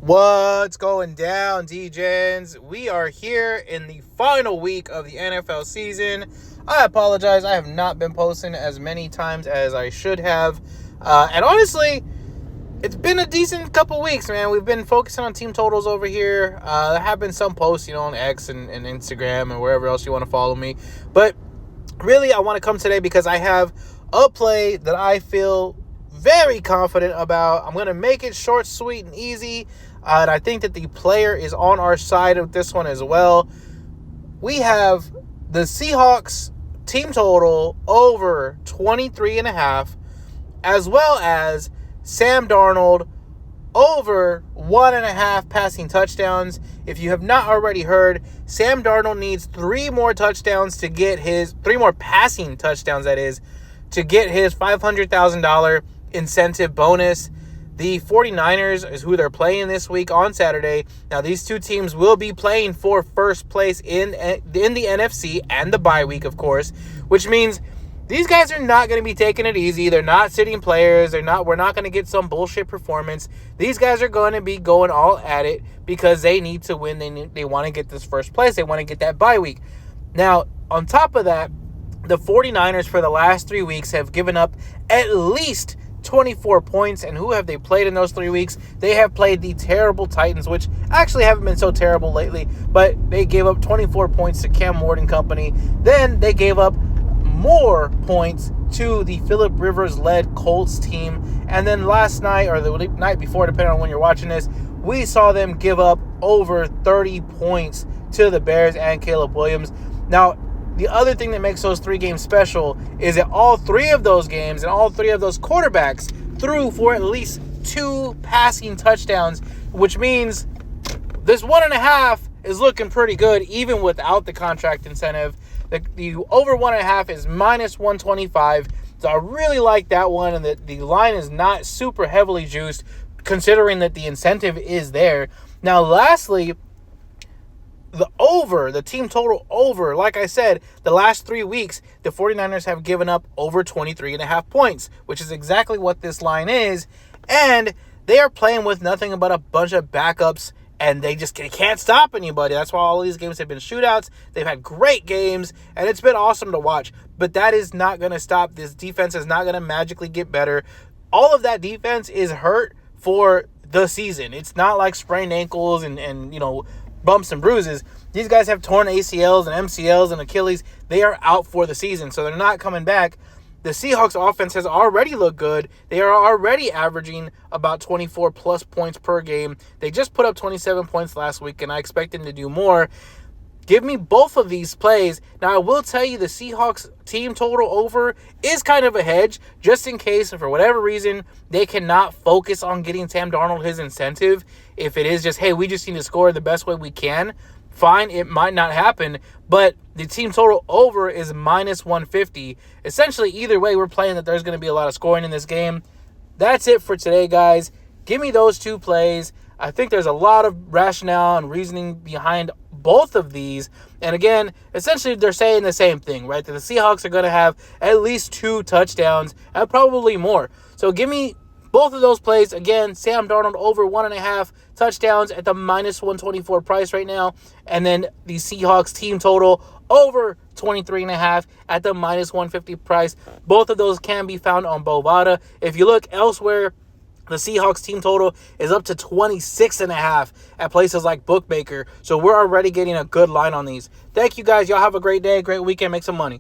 What's going down, D-Gens? We are here in the final week of the NFL season. I apologize. I have not been posting as many times as I should have. And honestly, it's been a decent couple weeks, man. We've been focusing on team totals over here. There have been some posts, on X and Instagram and wherever else you want to follow me. But really, I want to come today because I have a play that I feel very confident about. I'm going to make it short, sweet, and easy. And I think that the player is on our side of this one as well. We have the Seahawks team total over 23.5, as well as Sam Darnold over 1.5 passing touchdowns. If you have not already heard, Sam Darnold needs 3 more touchdowns to get his 3 more passing touchdowns, that is, to get his $500,000 incentive bonus. The 49ers is who they're playing this week on Saturday. Now, these two teams will be playing for first place in the NFC and the bye week, of course, which means these guys are not going to be taking it easy. They're not sitting players. We're not going to get some bullshit performance. These guys are going to be going all at it because they need to win. They want to get this first place. They want to get that bye week. Now, on top of that, the 49ers for the last 3 weeks have given up at least 24 points. And who have they played in those 3 weeks? They have played the terrible Titans, which actually haven't been so terrible lately, but they gave up 24 points to Cam Ward and company. Then they gave up more points to the Phillip Rivers-led Colts team. And then last night, or the night before, depending on when you're watching this, we saw them give up over 30 points to the Bears and Caleb Williams. Now, the other thing that makes those 3 games special is that all 3 of those games and all 3 of those quarterbacks threw for at least 2 passing touchdowns, which means this 1.5 is looking pretty good even without the contract incentive. The over 1.5 is minus 125. So I really like that one, and the line is not super heavily juiced considering that the incentive is there. Now, lastly, the team total over, like I said, the last 3 weeks, the 49ers have given up over 23.5 points, which is exactly what this line is. And they are playing with nothing but a bunch of backups, and they can't stop anybody. That's why all these games have been shootouts. They've had great games, and it's been awesome to watch. But that is not going to stop. This defense is not going to magically get better. All of that defense is hurt for the season. It's not like sprained ankles and bumps and bruises. These guys have torn ACLs and MCLs and Achilles. They are out for the season, so they're not coming back. The Seahawks offense has already looked good. They are already averaging about 24 plus points per game. They just put up 27 points last week, and I expect them to do more. Give me both of these plays. Now, I will tell you the Seahawks team total over is kind of a hedge, just in case, and for whatever reason, they cannot focus on getting Sam Darnold his incentive. If it is just, hey, we just need to score the best way we can, fine, it might not happen. But the team total over is minus 150. Essentially, either way, we're playing that there's going to be a lot of scoring in this game. That's it for today, guys. Give me those 2 plays. I think there's a lot of rationale and reasoning behind both of these. And again, essentially they're saying the same thing, right? That the Seahawks are going to have at least 2 touchdowns and probably more. So give me both of those plays. Again, Sam Darnold over 1.5 touchdowns at the minus 124 price right now. And then the Seahawks team total over 23.5 at the minus 150 price. Both of those can be found on Bovada. If you look elsewhere, the Seahawks team total is up to 26.5 at places like Bookmaker. So we're already getting a good line on these. Thank you, guys. Y'all have a great day, great weekend. Make some money.